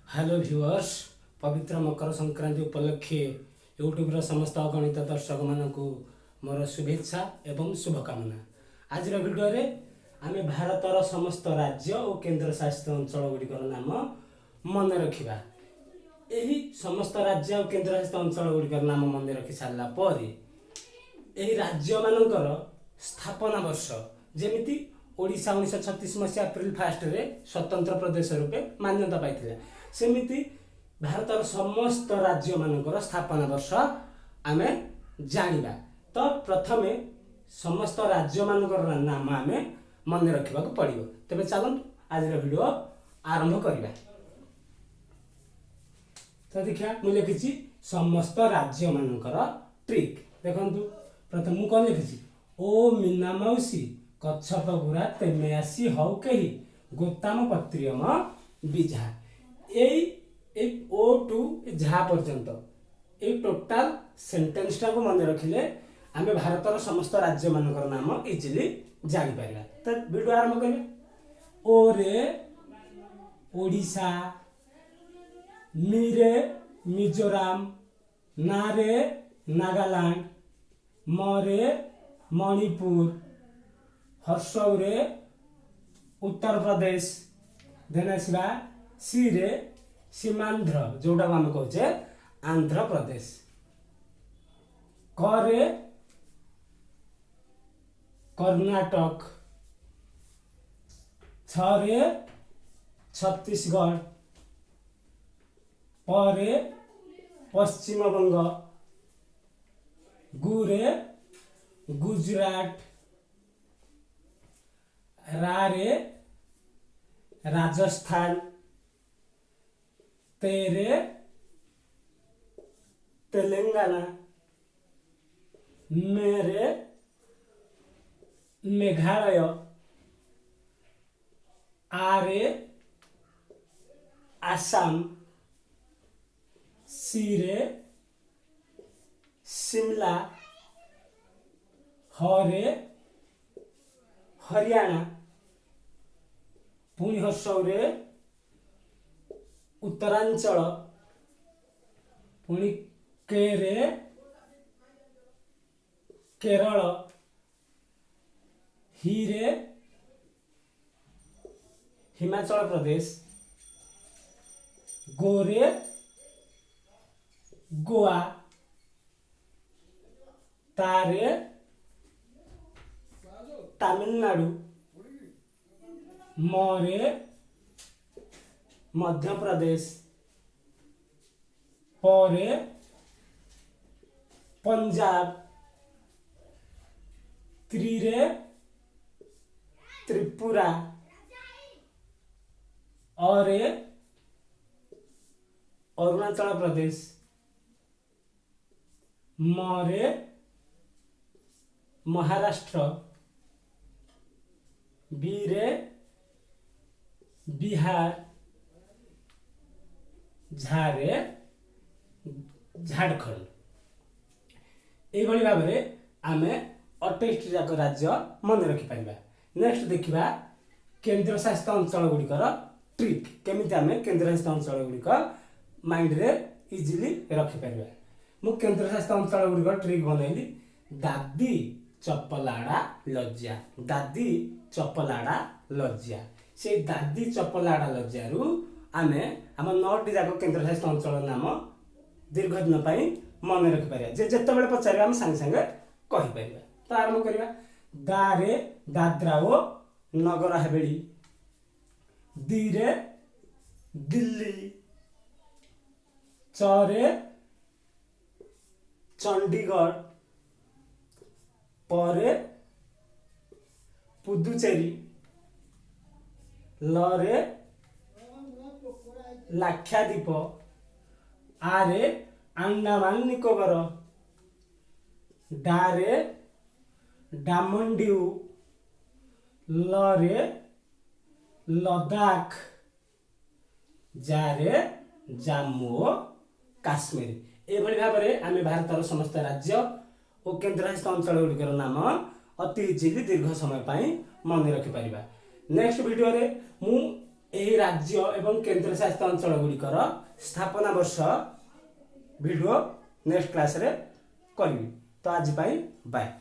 Hello viewers पवित्र Makar Sankranti उपलक्षे YouTube समस्त अगणित दर्शक मानक मोर शुभेच्छा एवं शुभकामना। आज भिडियो आम भारतर समस्त राज्य और केन्द्र शासित अंचल गुड़िकर नाम मन रखा। यही समस्त राज्य और केन्द्र शासित अंचल गुड़िकर नाम मन रखि सारापर राज्य मानकर स्थापना वर्ष जमीती ओडिशा 1936 मसीहा एप्रिल 1 रे स्वतंत्र प्रदेश रूपे मान्यता पाई सेमिति भारतर समस्त राज्य मानकर स्थापना वर्ष आमे जानिबा। तो प्रथमे समस्त राज्य मानकर नाम आमे मन रखा पड़ो। तेरे चलत आज वीडियो आरंभ करवा। तो देखिए मुझे लिखी समस्त राज्य मानकर ट्रिक देखु। प्रथम मुझे कौन लिखी ओ मीना मौसी कच्छप गुरा तेमे आसी हौ कही गोताम पत्रियम बिझा ओ टू झा पर्यंत ये टोटाल सेंटेंस टाको मन रखिले आमे भारतर समस्त राज्य मानकर नाम इजिली जानि पारिबा। तो वीडियो आरंभ करिया। ओ रे ओडिशा, मी रे मिजोराम, ना रे नागालैंड, म रे मणिपुर, हर्षौ रे उत्तर प्रदेश, देन आसवा सी रे सीमांध्र जोटा आम कहे आंध्र प्रदेश, क रे कर्नाटक, छ रे छत्तीसगढ़, प रे पश्चिम बंग, गु रे गुजरात, रा रे राजस्थान, तेरे तेलंगाना, मेरे मेघालय, आरे आसाम, सीरे शिमला, हरे हरियाणा, पुणी हर्षौ रे उत्तरांचल, पुणी के रे केरल, ही रे हिमाचल प्रदेश, गो रे गोवा, तारे तमिलनाडु, मोरे मध्य प्रदेश, परे पंजाब, त्रिरे त्रिपुरा, औरे अरुणाचल प्रदेश, मरे महाराष्ट्र, बीरे बिहार, झारे झारखंड। यही भाव में आम 28 जाक राज्य मन रखिपर। नेक्स्ट देखा केन्द्र शासित अंचल गुड़िकर ट्रिक केमी आम केन्द्र शासित अंचल गुड़िक माइंड रे इजिली रखिपर। मु केन्द्र शासित अंचल गुड़िक ट्रिक बनैली दादी चपलाड़ा लज्जा, दादी चपलाड़ा लज्जा। से दादी चपलाड़ा लज्जारू आमे आम 9टी जाक केन्द्र शासित अंचल नाम दीर्घ दिन मन रखिपर। जिते बड़े पचार आम सांगे सांगे कहीपर। तो आरंभ करवा। दारे दादरा ओ नगर हवेली, दीरे दिल्ली, चरे चंडीगढ़, परे पुदुचेरी, लरे लाक्षाद्वीप, आरे अंडमान निकोबर, डारे डामनडिउ, लरे लद्दाख, जारे जम्मू और काश्मीर। ये भाव में आम भारतर समस्त राज्य और केन्द्रशासित अंचल गुड़िकर नाम अति इजिली दीर्घ समय मन रखिपर। नेक्स्ट वीडियो रे मु एही राज्य एवं केंद्र शासित अंचल गुड़िकर स्थापना वर्ष वीडियो नेक्स्ट क्लास रे करी। तो आज बाय।